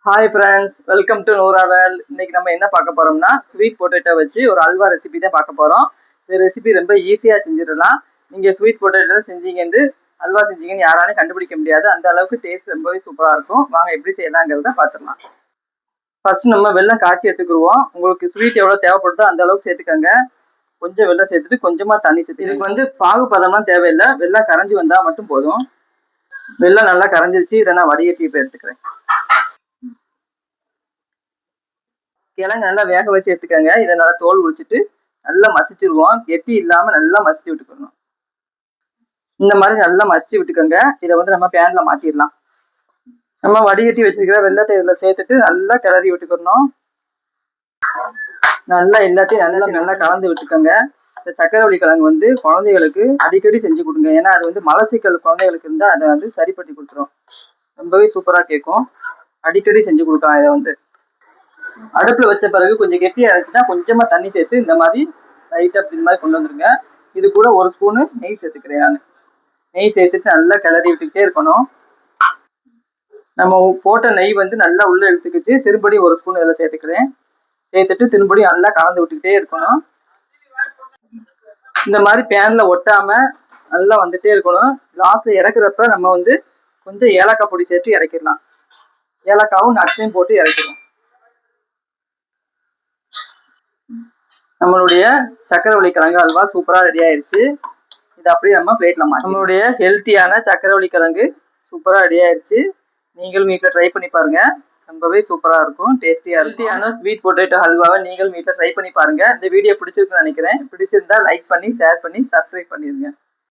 Hi friends, welcome to நூராவல். இன்னைக்கு நம்ம என்ன பார்க்க போறோம்னா ஸ்வீட் பொட்டேட்டோ வச்சு ஒரு அல்வா ரெசிபி தான் பார்க்க போறோம். இந்த ரெசிபி ரொம்ப ஈஸியாக செஞ்சிடலாம். நீங்கள் ஸ்வீட் பொட்டேட்டோ செஞ்சீங்கன்னு அல்வா செஞ்சீங்கன்னு யாராலையும் கண்டுபிடிக்க முடியாது. அந்த அளவுக்கு டேஸ்ட் ரொம்பவே சூப்பராக இருக்கும். வாங்க எப்படி செய்யலாங்கிறத பார்த்துடலாம். ஃபர்ஸ்ட் நம்ம வெல்லம் காய்ச்சி எடுத்துக்கிடுவோம். உங்களுக்கு ஸ்வீட் எவ்வளோ தேவைப்படுதோ அந்த அளவுக்கு சேர்த்துக்கோங்க. கொஞ்சம் வெல்லம் சேர்த்துட்டு கொஞ்சமாக தண்ணி சேர்த்து. இதுக்கு வந்து பாகு பதம்லாம் தேவையில்லை, வெல்லம் கரைஞ்சி வந்தால் மட்டும் போதும். வெல்லம் நல்லா கரைஞ்சிருச்சு. இதை நான் வடிகட்டி இப்போ எடுத்துக்கிறேன். கிழங்கு நல்லா வேக வச்சு எடுத்துக்கோங்க. இதை நல்லா தோல் உரிச்சிட்டு நல்லா மசிச்சிருவோம். கெட்டி இல்லாமல் நல்லா மசிச்சு விட்டுக்கணும். இந்த மாதிரி நல்லா மசிச்சு விட்டுக்கோங்க. இதை வந்து நம்ம பேன்ல மாற்றிடலாம். நம்ம வடிகட்டி வச்சிருக்கிற வெள்ளத்தை இதில் சேர்த்துட்டு நல்லா கிளறி விட்டுக்கணும். நல்லா எல்லாத்தையும் நல்லா கலந்து விட்டுக்கோங்க. இந்த சக்கரவள்ளி கிழங்கு வந்து குழந்தைகளுக்கு அடிக்கடி செஞ்சு கொடுங்க. ஏன்னா அது வந்து மலச்சிக்கல் குழந்தைகளுக்கு இருந்தால் அதை வந்து சரிப்படுத்தி கொடுத்துரும். ரொம்பவே சூப்பராக கேட்கும். அடிக்கடி செஞ்சு கொடுக்கலாம். இதை வந்து அடுப்புல வச்ச பிறகு கொஞ்சம் கெட்டியா இருந்துச்சுன்னா கொஞ்சமா தண்ணி சேர்த்து இந்த மாதிரி லைட்டா இந்த மாதிரி கொண்டு வந்துருங்க. இது கூட ஒரு ஸ்பூனு நெய் சேர்த்துக்கிறேன். நான் நெய் சேர்த்துட்டு நல்லா கிளறி விட்டுக்கிட்டே இருக்கணும். நம்ம போட்ட நெய் வந்து நல்லா உள்ள எடுத்துக்கிச்சு. திரும்படி ஒரு ஸ்பூன் இதில் சேர்த்துக்கிறேன். சேர்த்துட்டு திரும்படி நல்லா கலந்து விட்டுக்கிட்டே இருக்கணும். இந்த மாதிரி பேன்ல ஒட்டாம நல்லா வந்துட்டே இருக்கணும். லாஸ்ட்ல இறக்குறப்ப நம்ம வந்து கொஞ்சம் ஏலக்காய் பொடி சேர்த்து இறக்கிடலாம். ஏலக்காவும் நட்ஸையும் போட்டு இறக்கிடலாம். நம்மளுடைய சக்கரவள்ளி கிழங்கு அல்வா சூப்பராக ரெடி ஆயிடுச்சு. இது அப்படியே நம்ம பிளேட்ல மாற்றலாம். நம்மளுடைய ஹெல்த்தியான சக்கரவள்ளி கிழங்கு சூப்பராக ரெடி ஆயிடுச்சு. நீங்களும் வீட்டில் ட்ரை பண்ணி பாருங்க. ரொம்பவே சூப்பராக இருக்கும், டேஸ்டியாக இருக்கும். ஹெல்த்தியான ஸ்வீட் பொட்டேட்டோ அல்வாவை நீங்களும் வீட்டில் ட்ரை பண்ணி பாருங்க. இந்த வீடியோ பிடிச்சிருக்குன்னு நினைக்கிறேன். பிடிச்சிருந்தா லைக் பண்ணி, ஷேர் பண்ணி, சப்ஸ்கிரைப் பண்ணிடுங்க.